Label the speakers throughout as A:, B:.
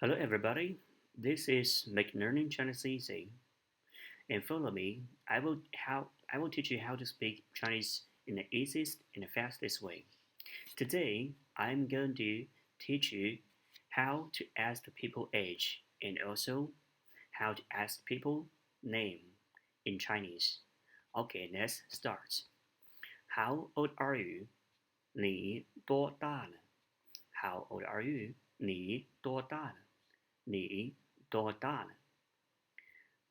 A: Hello everybody, this is Make Learning Chinese Easy, and follow me. I will teach you how to speak Chinese in the easiest and the fastest way. Today, I'm going to teach you how to ask people age and also how to ask people name in Chinese. Okay, let's start. How old are you? 你多大了? How old are you? 你多大了?你多大了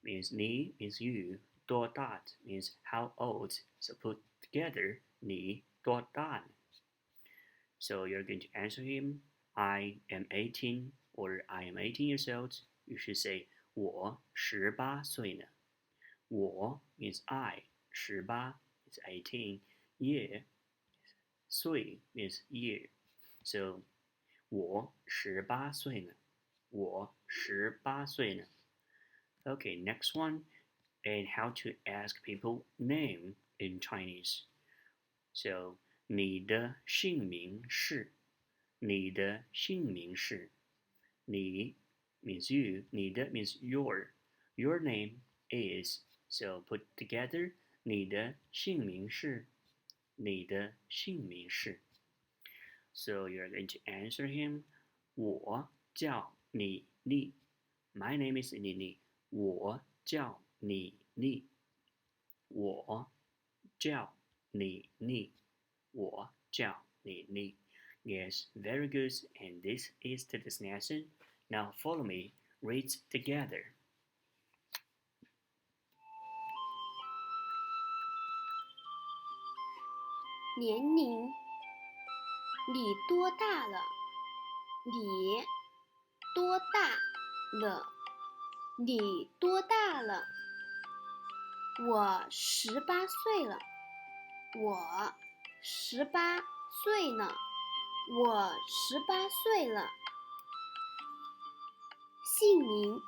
A: means 你 means you, 多大 means how old. So put together 你多大了 So you're going to answer him, I am 18 or I am 18 years old. You should say 我18岁了我 means I, 18 is 18, year, 岁 means year. So 我18岁了我18岁了 Okay, next one. And how to ask people name in Chinese. So, 你的姓名是你的姓名是你 means you, 你的 means your name is. So put together 你的姓名是你的姓名是 So you're going to answer him 我叫李丽 My name is Lily. 我叫李丽我叫李丽我叫李丽 Yes, very good. And this is the destination. Now follow me. Read together.
B: 年龄，你多大了？你多大了？你多大了？我18岁了。我18岁了。我18岁了。姓名，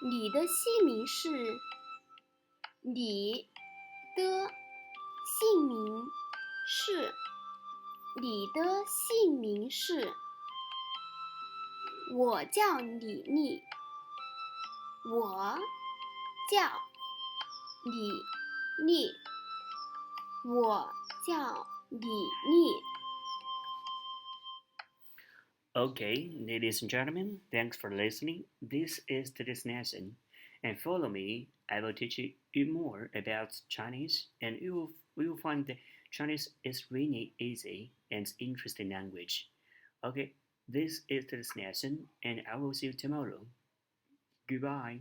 B: 你的姓名是？你的姓名是？你的姓名是？我叫李丽。我叫李丽。我叫李丽。
A: Okay, ladies and gentlemen, thanks for listening. This is the destination. And follow me. I will teach you more about Chinese, and you will find that Chinese is really easy and interesting language. Okay, this is the destination, and I will see you tomorrow. Goodbye.